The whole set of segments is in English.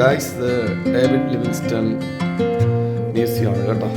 Guys, ഇത് David Livingstone മ്യൂസിയമാണ് കേട്ടോ.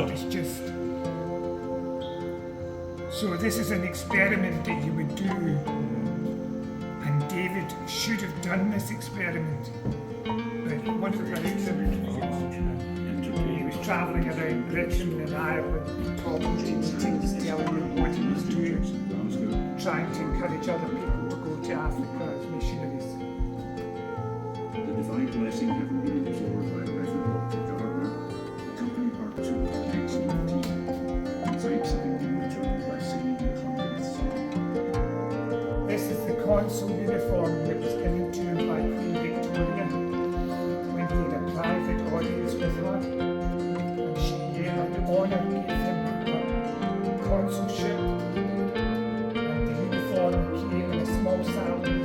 It's just so this is an experiment that you would do, and David should have done this experiment. But one of the things he was travelling around Britain and Ireland, talking to meetings, telling them what he was doing, trying to encourage other people to go to Africa as missionaries. The divine blessing having been absorbed by the Reverend Dr. Gardner, the company part 2 of the next meeting, and thanks having been returned by singing the 100th song. This is the consul uniform that was given to him by Queen Victoria when he had a private audience with her, and she had the honour gave him a consulship, and the uniform came in a small salary.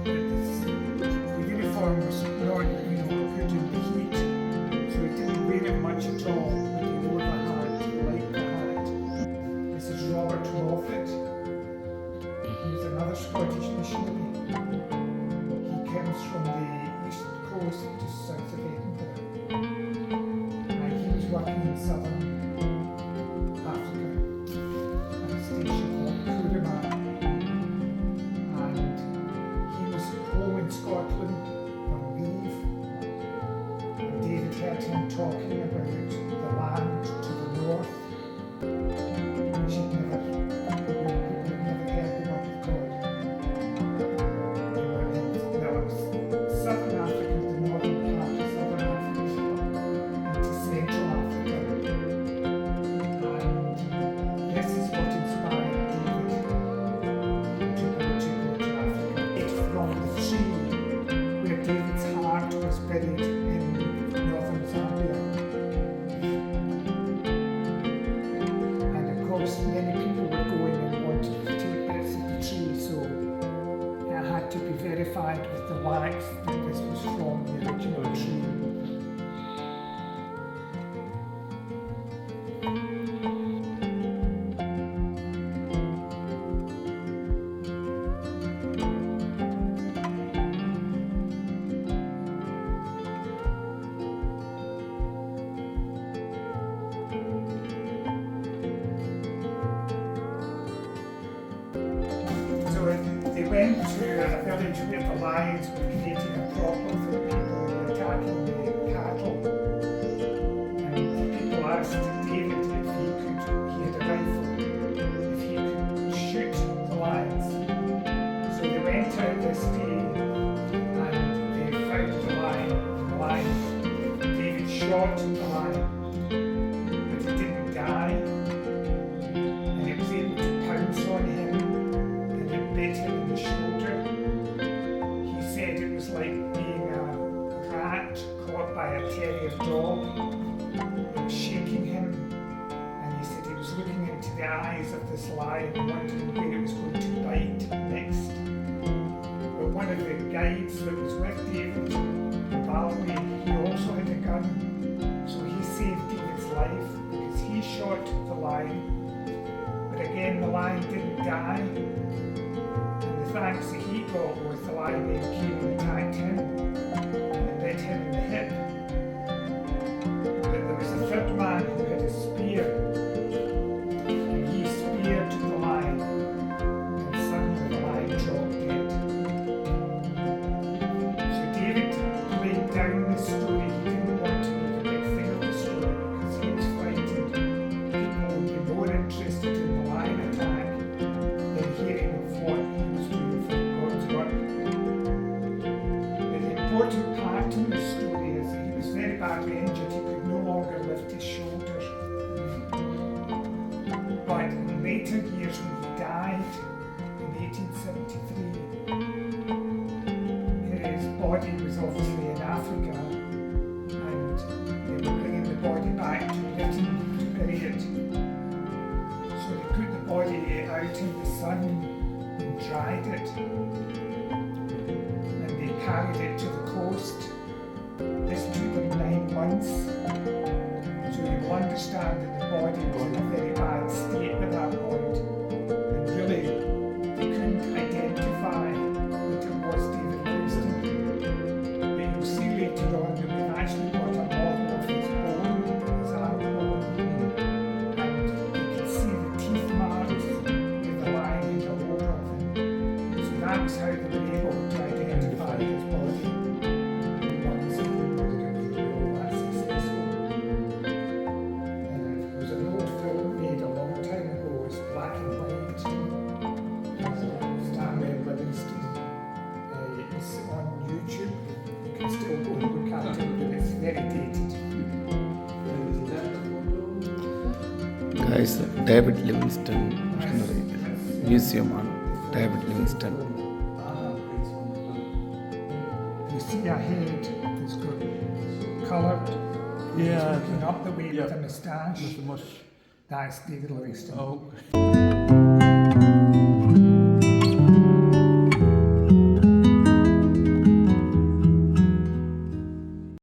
The uniform was not, good in the heat, so he didn't wear it much at all, but he wore the hat, he liked the hat. This is Robert Moffat. He's another Scottish missionary. He comes from the east coast just south of Edinburgh. And he was working in southern Africa at a station called Kuruma. And he was home in Scotland on leave. And David heard him talking about the land to the north, which he'd never heard the word of God. There was Southern Africa, the northern part of Southern Africa, into Central Africa. And this is what inspired David to go to Africa. It's from the tree where David's heart was buried in northern Zambia. And of course, many people were going and wanted to take bits of the tree, so it had to be verified with the wax that this was from the original tree. So they went to a village where the lions were creating a problem for the people who were attacking the cattle. And the people asked David if he had a rifle, if he could shoot the lions. So they went out this day and they found the lion. David shot the lion, but it didn't die. And it was able to pounce on him. Bit him in the shoulder. He said it was like being a rat caught by a terrier dog. It was shaking him, and he said he was looking into the eyes of this lion, wondering where it was going to bite next. But one of the guides that was with David, Malawi, he also had a gun, so he saved David's life because he shot the lion. But again, the lion didn't die. Thanks that he got was the lion then came and attacked him and bit him in the hip. But there was a third man out in the sun and dried it, and they carried it to the coast. This took them 9 months, so you will understand that the body was in a very bad state at that point, and really they couldn't identify that it was David Livingstone. But you'll see later on that we've actually got a model of his bone, his arm bone, and you can see the teeth marks with the line in the lower of him. So that's how they were able to identify his body. Once he was that successful. There was an old film made a long time ago, it's black and white. Stanley Livingstone. It's on YouTube. You can still go and look at it, but it's very dated. Guys, David Livingstone Missionary Museum on David Livingstone. You see a head that's got coloured. Yeah. Looking up the way Yeah. with a moustache. With the mush. That's David Livingstone. Oh.